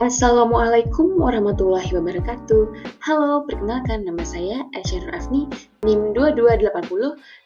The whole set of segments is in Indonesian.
Assalamualaikum warahmatullahi wabarakatuh. Halo, perkenalkan nama saya Aisyah Nur Afni, NIM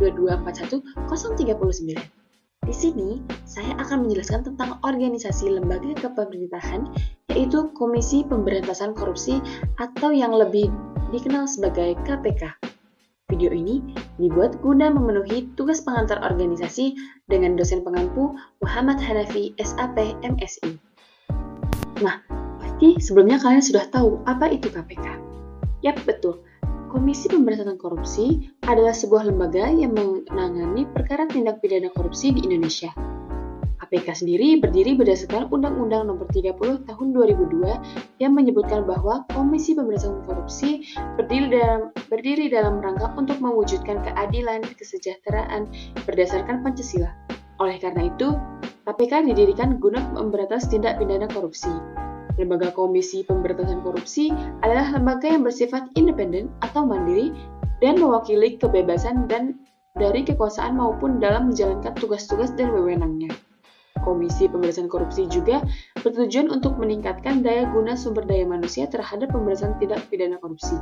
228022410039. Di sini, saya akan menjelaskan tentang organisasi lembaga kepemerintahan, yaitu Komisi Pemberantasan Korupsi atau yang lebih dikenal sebagai KPK. Video ini dibuat guna memenuhi tugas pengantar organisasi dengan dosen pengampu Muhammad Hanafi, SAP, MSI. Nah, pasti sebelumnya kalian sudah tahu apa itu KPK. Yap, betul. Komisi Pemberantasan Korupsi adalah sebuah lembaga yang menangani perkara tindak pidana korupsi di Indonesia. KPK sendiri berdiri berdasarkan Undang-Undang Nomor 30 Tahun 2002 yang menyebutkan bahwa Komisi Pemberantasan Korupsi berdiri dalam rangka untuk mewujudkan keadilan, kesejahteraan berdasarkan Pancasila. Oleh karena itu, KPK didirikan guna memberantas tindak pidana korupsi. Lembaga Komisi Pemberantasan Korupsi adalah lembaga yang bersifat independen atau mandiri dan mewakili kebebasan dan dari kekuasaan maupun dalam menjalankan tugas-tugas dan wewenangnya. Komisi Pemberantasan Korupsi juga bertujuan untuk meningkatkan daya guna sumber daya manusia terhadap pemberantasan tindak pidana korupsi.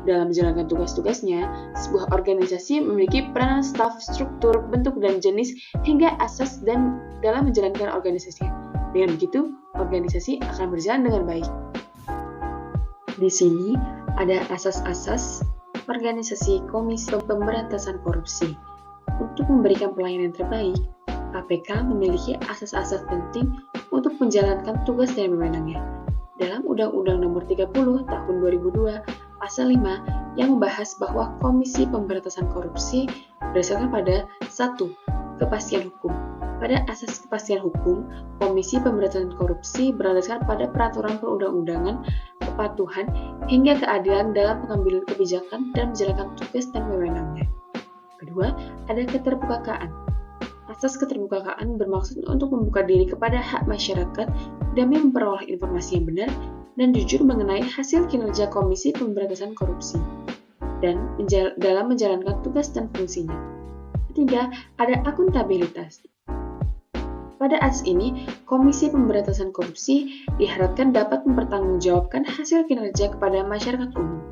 Dalam menjalankan tugas-tugasnya, sebuah organisasi memiliki peranan staf, struktur, bentuk, dan jenis hingga asas dan dalam menjalankan organisasinya. Dengan begitu, organisasi akan berjalan dengan baik. Di sini ada asas-asas organisasi Komisi Pemberantasan Korupsi. Untuk memberikan pelayanan terbaik, KPK memiliki asas-asas penting untuk menjalankan tugas dan wewenangnya. Dalam Undang-Undang Nomor 30 Tahun 2002 Pasal 5 yang membahas bahwa Komisi Pemberantasan Korupsi berdasarkan pada 1. Kepastian hukum. Pada asas kepastian hukum, Komisi Pemberantasan Korupsi berdasarkan pada peraturan perundang-undangan, kepatuhan, hingga keadilan dalam pengambilan kebijakan dan menjalankan tugas dan wewenangnya. Kedua, ada keterbukaan. Asas keterbukaan bermaksud untuk membuka diri kepada hak masyarakat demi memperoleh informasi yang benar dan jujur mengenai hasil kinerja Komisi Pemberantasan Korupsi dan dalam menjalankan tugas dan fungsinya. Ketiga, ada akuntabilitas. Pada asas ini, Komisi Pemberantasan Korupsi diharapkan dapat mempertanggungjawabkan hasil kinerja kepada masyarakat umum,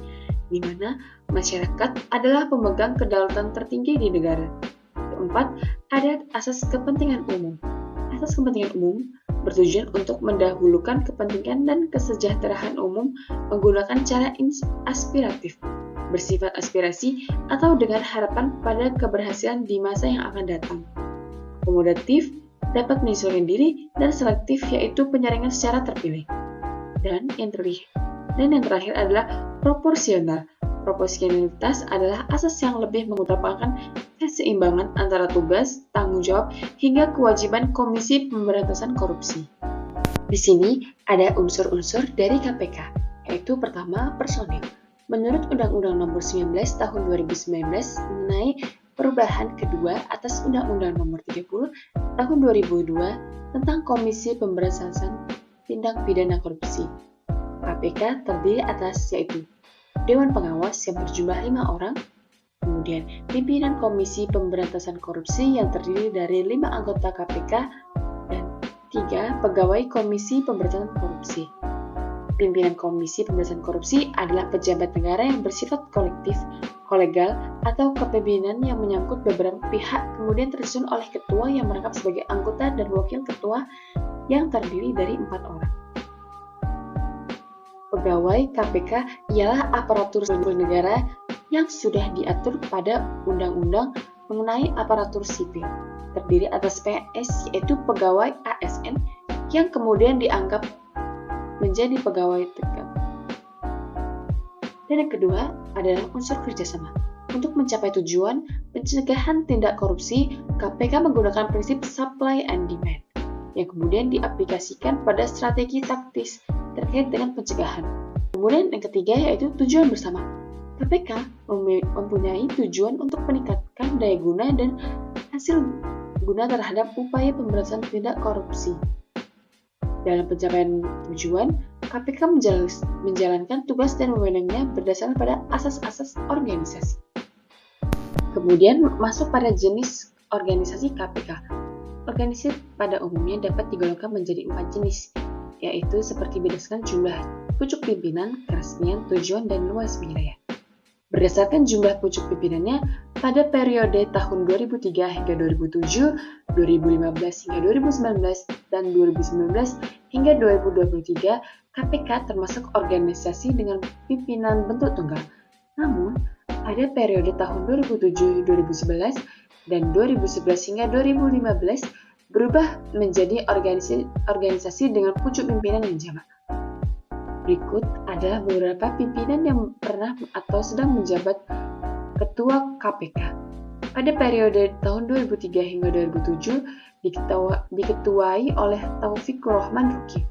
di mana masyarakat adalah pemegang kedaulatan tertinggi di negara. Keempat, ada asas kepentingan umum. Asas kepentingan umum bertujuan untuk mendahulukan kepentingan dan kesejahteraan umum menggunakan cara aspiratif, bersifat aspirasi atau dengan harapan pada keberhasilan di masa yang akan datang. Akomodatif, dapat menyesuaikan diri, dan selektif yaitu penyaringan secara terpilih. Dan yang terakhir adalah proporsional. Proporsionalitas adalah asas yang lebih mengutamakan keseimbangan antara tugas, tanggung jawab, hingga kewajiban Komisi Pemberantasan Korupsi. Di sini ada unsur-unsur dari KPK, yaitu pertama, personil. Menurut Undang-Undang Nomor 19 Tahun 2019 mengenai perubahan kedua atas Undang-Undang Nomor 30 Tahun 2002 tentang Komisi Pemberantasan Tindak Pidana Korupsi. KPK terdiri atas yaitu Dewan Pengawas yang berjumlah 5 orang, kemudian pimpinan Komisi Pemberantasan Korupsi yang terdiri dari 5 anggota KPK, dan 3 pegawai Komisi Pemberantasan Korupsi. Pimpinan Komisi Pemberantasan Korupsi adalah pejabat negara yang bersifat kolektif, kolegal, atau kepemimpinan yang menyangkut beberapa pihak, kemudian tersusun oleh ketua yang merangkap sebagai anggota dan wakil ketua yang terdiri dari 4 orang. Pegawai KPK ialah aparatur sipil negara yang sudah diatur pada Undang-Undang mengenai aparatur sipil. Terdiri atas PNS yaitu pegawai ASN yang kemudian dianggap menjadi pegawai tegak. Dan yang kedua adalah unsur kerjasama. Untuk mencapai tujuan pencegahan tindak korupsi, KPK menggunakan prinsip supply and demand yang kemudian diaplikasikan pada strategi taktis terkait dengan pencegahan. Kemudian yang ketiga yaitu tujuan bersama. KPK mempunyai tujuan untuk meningkatkan daya guna dan hasil guna terhadap upaya pemberantasan tindak korupsi. Dalam pencapaian tujuan, KPK menjalankan tugas dan wewenangnya berdasarkan pada asas-asas organisasi. Kemudian masuk pada jenis organisasi KPK. Organisasi pada umumnya dapat digolongkan menjadi 4 jenis, yaitu seperti berdasarkan jumlah pucuk pimpinan, keresmian, tujuan, dan luas wilayah. Berdasarkan jumlah pucuk pimpinannya, pada periode tahun 2003 hingga 2007, 2015 hingga 2019, dan 2019 hingga 2023, KPK termasuk organisasi dengan pimpinan bentuk tunggal. Namun, pada periode tahun 2007-2011 dan 2011 hingga 2015 berubah menjadi organisasi dengan pucuk pimpinan yang jamak. Berikut adalah beberapa pimpinan yang pernah atau sedang menjabat Ketua KPK. Pada periode tahun 2003 hingga 2007 diketuai oleh Taufikur Rahman Ruki.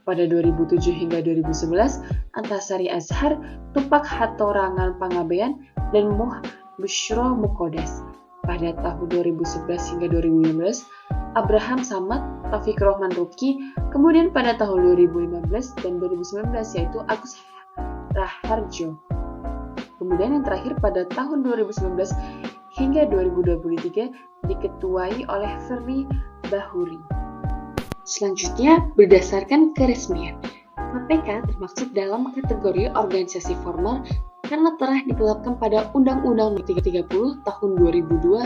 Pada 2007 hingga 2011, Antasari Azhar, Tupak Hatorangan Pangabean, dan Bushro Mukodas. Pada tahun 2011 hingga 2015, Abraham Samad, Taufikur Rahman Ruki, kemudian pada tahun 2015 dan 2019 yaitu Agus Raharjo. Kemudian yang terakhir pada tahun 2019 hingga 2023 diketuai oleh Firly Bahuri. Selanjutnya, berdasarkan keresmian, KPK termasuk dalam kategori organisasi formal karena telah ditetapkan pada Undang-Undang No. 30 Tahun 2002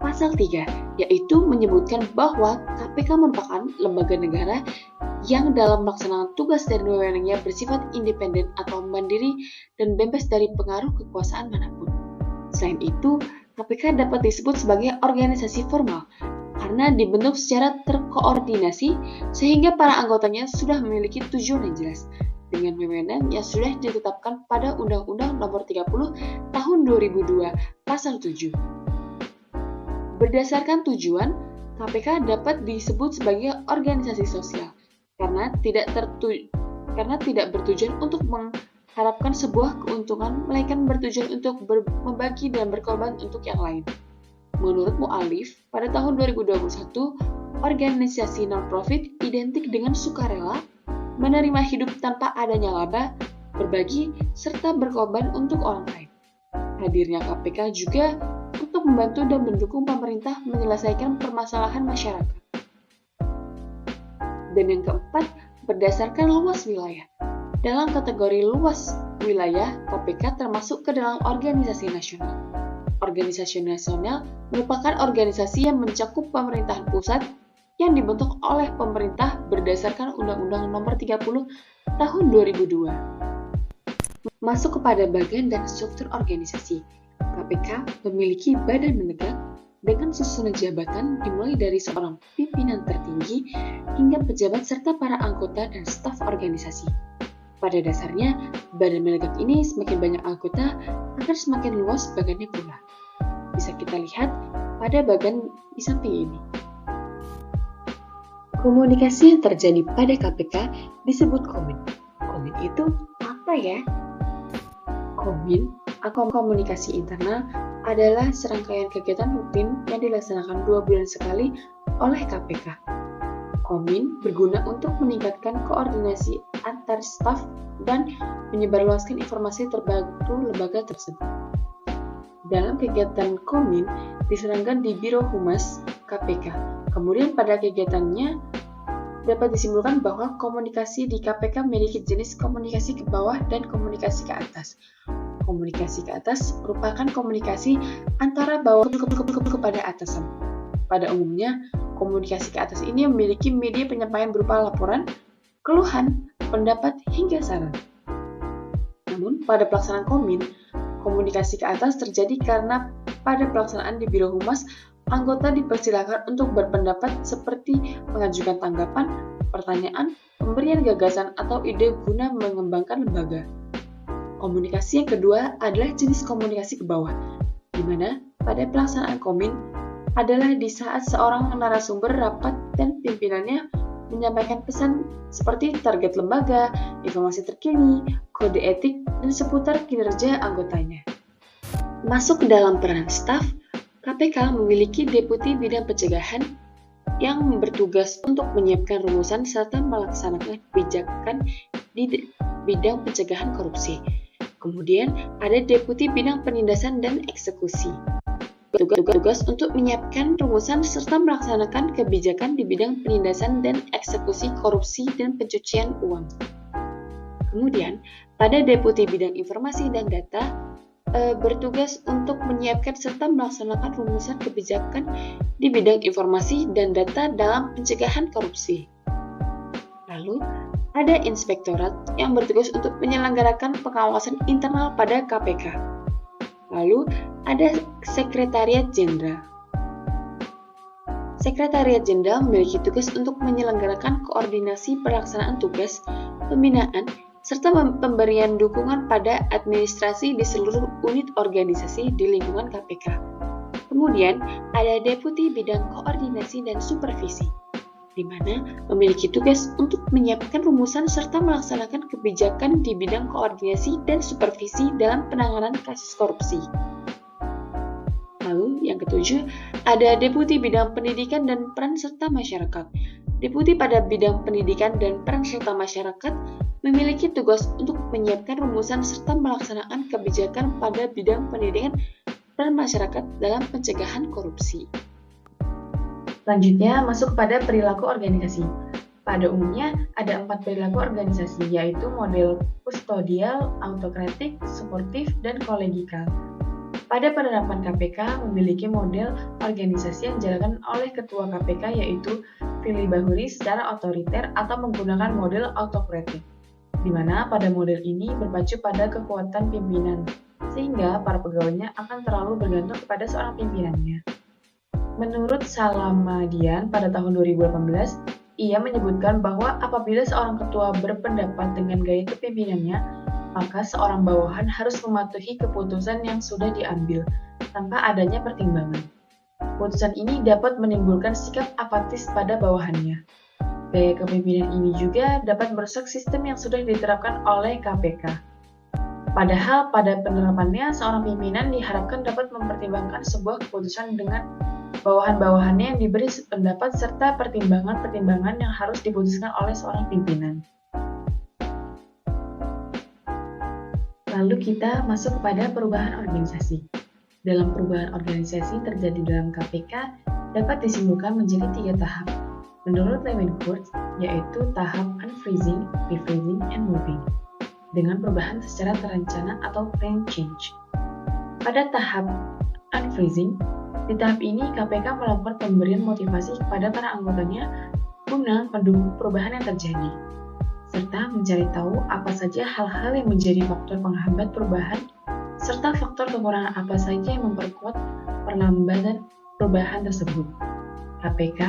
Pasal 3, yaitu menyebutkan bahwa KPK merupakan lembaga negara yang dalam melaksanakan tugas dan wewenangnya bersifat independen atau mandiri dan bebas dari pengaruh kekuasaan manapun. Selain itu, KPK dapat disebut sebagai organisasi formal karena dibentuk secara terkoordinasi sehingga para anggotanya sudah memiliki tujuan yang jelas dengan wewenang yang sudah ditetapkan pada Undang-Undang No. 30 Tahun 2002 Pasal 7. Berdasarkan tujuan, KPK dapat disebut sebagai organisasi sosial karena tidak bertujuan untuk mengharapkan sebuah keuntungan, melainkan bertujuan untuk membagi dan berkorban untuk yang lain. Menurut mu'alif, pada tahun 2021, organisasi non-profit identik dengan sukarela, menerima hidup tanpa adanya laba, berbagi, serta berkorban untuk orang lain. Hadirnya KPK juga untuk membantu dan mendukung pemerintah menyelesaikan permasalahan masyarakat. Dan yang keempat, berdasarkan luas wilayah. Dalam kategori luas wilayah, KPK termasuk ke dalam organisasi nasional. Organisasi nasional merupakan organisasi yang mencakup pemerintahan pusat yang dibentuk oleh pemerintah berdasarkan Undang-Undang No. 30 Tahun 2002. Masuk kepada bagian dan struktur organisasi. KPK memiliki badan menegak dengan susunan jabatan dimulai dari seorang pimpinan tertinggi hingga pejabat serta para anggota dan staf organisasi. Pada dasarnya, badan menegak ini semakin banyak anggota akan semakin luas bagannya pula. Bisa kita lihat pada bagan di samping ini. Komunikasi yang terjadi pada KPK disebut komin. Komin itu apa ya? Komin atau komunikasi internal adalah serangkaian kegiatan rutin yang dilaksanakan 2 bulan sekali oleh KPK. Komin berguna untuk meningkatkan koordinasi antar staf dan menyebarluaskan informasi terbaru lembaga tersebut. Dalam kegiatan Komin diserangkan di Biro Humas KPK. Kemudian pada kegiatannya dapat disimpulkan bahwa komunikasi di KPK memiliki jenis komunikasi ke bawah dan komunikasi ke atas. Komunikasi ke atas merupakan komunikasi antara bawah kepada atasan. Pada umumnya, komunikasi ke atas ini memiliki media penyampaian berupa laporan, keluhan, pendapat, hingga saran. Namun, pada pelaksanaan Komin, komunikasi ke atas terjadi karena pada pelaksanaan di Biro Humas, anggota dipersilakan untuk berpendapat seperti mengajukan tanggapan, pertanyaan, pemberian gagasan, atau ide guna mengembangkan lembaga. Komunikasi yang kedua adalah jenis komunikasi ke bawah, di mana pada pelaksanaan Komin adalah di saat seorang narasumber rapat dan pimpinannya menyampaikan pesan seperti target lembaga, informasi terkini, kode etik, dan seputar kinerja anggotanya. Masuk ke dalam peran staf, KPK memiliki Deputi Bidang Pencegahan yang bertugas untuk menyiapkan rumusan serta melaksanakan kebijakan di bidang pencegahan korupsi. Kemudian ada Deputi Bidang Penindasan dan Eksekusi. tugas untuk menyiapkan rumusan serta melaksanakan kebijakan di bidang penindasan dan eksekusi korupsi dan pencucian uang. Kemudian, pada Deputi Bidang Informasi dan Data bertugas untuk menyiapkan serta melaksanakan rumusan kebijakan di bidang informasi dan data dalam pencegahan korupsi. Lalu, ada Inspektorat yang bertugas untuk menyelenggarakan pengawasan internal pada KPK. Lalu, ada Sekretariat Jenderal. Sekretariat Jenderal memiliki tugas untuk menyelenggarakan koordinasi pelaksanaan tugas, pembinaan, serta pemberian dukungan pada administrasi di seluruh unit organisasi di lingkungan KPK. Kemudian, ada Deputi Bidang Koordinasi dan Supervisi, di mana memiliki tugas untuk menyiapkan rumusan serta melaksanakan kebijakan di bidang koordinasi dan supervisi dalam penanganan kasus korupsi. Lalu, yang ketujuh, ada Deputi Bidang Pendidikan dan Peran Serta Masyarakat. Deputi pada bidang pendidikan dan peran serta masyarakat memiliki tugas untuk menyiapkan rumusan serta melaksanakan kebijakan pada bidang pendidikan dan masyarakat dalam pencegahan korupsi. Selanjutnya, masuk pada perilaku organisasi. Pada umumnya, ada 4 perilaku organisasi, yaitu model kustodial, autokratik, suportif, dan kolegikal. Pada penerapan KPK memiliki model organisasi yang dijalankan oleh Ketua KPK, yaitu pilih bahuli secara otoriter atau menggunakan model autokratik, di mana pada model ini berpacu pada kekuatan pimpinan, sehingga para pegawainya akan terlalu bergantung kepada seorang pimpinannya. Menurut Salamadian pada tahun 2018, ia menyebutkan bahwa apabila seorang ketua berpendapat dengan gaya kepimpinannya, maka seorang bawahan harus mematuhi keputusan yang sudah diambil tanpa adanya pertimbangan. Keputusan ini dapat menimbulkan sikap apatis pada bawahannya. Gaya kepemimpinan ini juga dapat merusak sistem yang sudah diterapkan oleh KPK. Padahal pada penerapannya, seorang pimpinan diharapkan dapat mempertimbangkan sebuah keputusan dengan bawahan-bawahannya yang diberi pendapat serta pertimbangan-pertimbangan yang harus diputuskan oleh seorang pimpinan. Lalu kita masuk kepada perubahan organisasi. Dalam perubahan organisasi terjadi dalam KPK dapat disimpulkan menjadi 3 tahap. Menurut Lewenhurst, yaitu tahap unfreezing, refreezing, and moving, dengan perubahan secara terencana atau planned change. Pada tahap unfreezing, di tahap ini KPK melakukan pemberian motivasi kepada para anggotanya guna mendukung perubahan yang terjadi, serta mencari tahu apa saja hal-hal yang menjadi faktor penghambat perubahan, serta faktor kekurangan apa saja yang memperkuat perlambatan perubahan tersebut. KPK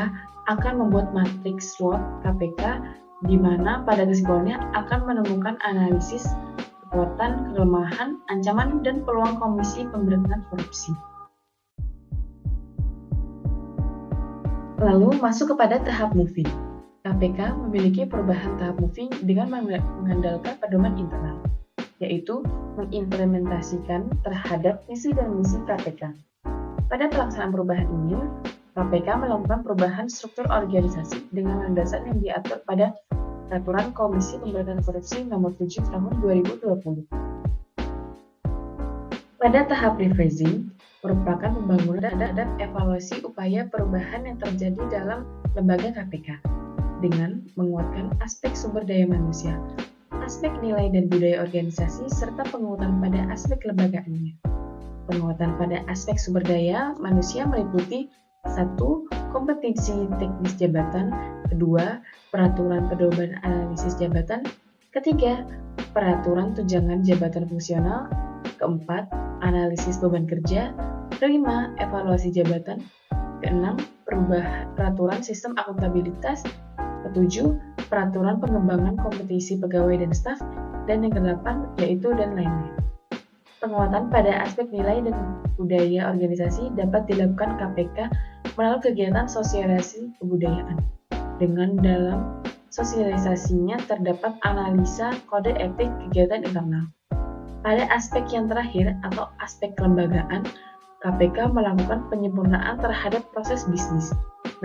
akan membuat matriks SWOT KPK, di mana pada kesimpulannya akan menemukan analisis kekuatan, kelemahan, ancaman, dan peluang Komisi Pemberantasan Korupsi. Lalu masuk kepada tahap moving. KPK memiliki perubahan tahap moving dengan mengandalkan pedoman internal, yaitu mengimplementasikan terhadap misi dan misi KPK. Pada pelaksanaan perubahan ini, KPK melakukan perubahan struktur organisasi dengan landasan yang diatur pada Peraturan Komisi Pemberantasan Korupsi Nomor 7 Tahun 2020. Pada tahap rephrasing, merupakan pembangunan terhadap evaluasi upaya perubahan yang terjadi dalam lembaga KPK, dengan menguatkan aspek sumber daya manusia, aspek nilai dan budaya organisasi, serta penguatan pada aspek kelembagaannya. Penguatan pada aspek sumber daya manusia meliputi 1. Kompetensi teknis jabatan, 2. Peraturan pedoman analisis jabatan, 3. Peraturan tunjangan jabatan fungsional, 4. Analisis beban kerja, 5. Evaluasi jabatan, 6. Peraturan sistem akuntabilitas, 7. Peraturan pengembangan kompetisi pegawai dan staf, dan yang ke-8 yaitu dan lainnya. Penguatan pada aspek nilai dan budaya organisasi dapat dilakukan KPK melalui kegiatan sosialisasi kebudayaan. Dengan dalam sosialisasinya terdapat analisa kode etik kegiatan internal. Pada aspek yang terakhir atau aspek kelembagaan, KPK melakukan penyempurnaan terhadap proses bisnis,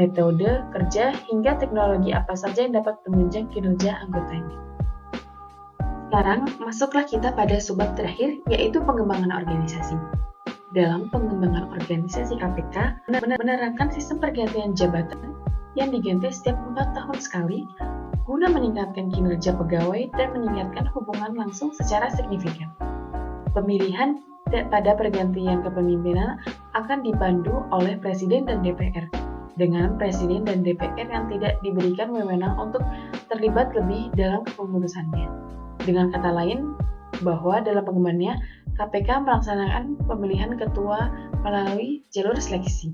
metode kerja, hingga teknologi apa saja yang dapat menunjang kinerja anggotanya. Sekarang, masuklah kita pada subbab terakhir, yaitu pengembangan organisasi. dalam pengembangan organisasi KPK menerapkan sistem pergantian jabatan yang diganti setiap 4 tahun sekali guna meningkatkan kinerja pegawai dan meningkatkan hubungan langsung secara signifikan. Pemilihan pada pergantian kepemimpinan akan dipandu oleh Presiden dan DPR, dengan Presiden dan DPR yang tidak diberikan wewenang untuk terlibat lebih dalam kepengurusannya. Dengan kata lain, bahwa dalam pengembangannya, KPK melaksanakan pemilihan ketua melalui jalur seleksi.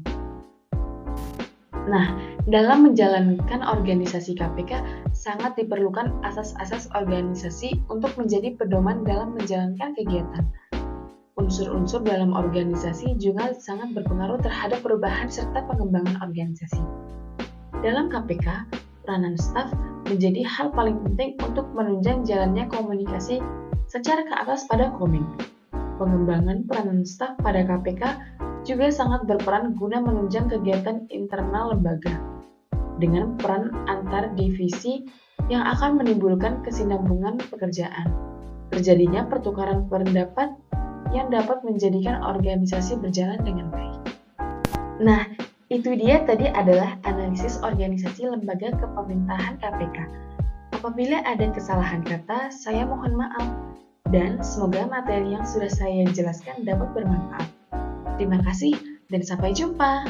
Nah, dalam menjalankan organisasi KPK, sangat diperlukan asas-asas organisasi untuk menjadi pedoman dalam menjalankan kegiatan. Unsur-unsur dalam organisasi juga sangat berpengaruh terhadap perubahan serta pengembangan organisasi. Dalam KPK, peranan staf menjadi hal paling penting untuk menunjang jalannya komunikasi secara ke atas pada Komeng. Pengembangan peranan staf pada KPK juga sangat berperan guna menunjang kegiatan internal lembaga, dengan peran antar divisi yang akan menimbulkan kesinambungan pekerjaan. Terjadinya pertukaran pendapat yang dapat menjadikan organisasi berjalan dengan baik. Nah, itu dia tadi adalah analisis organisasi lembaga kepemerintahan KPK. Apabila ada kesalahan kata, saya mohon maaf. Dan semoga materi yang sudah saya jelaskan dapat bermanfaat. Terima kasih dan sampai jumpa.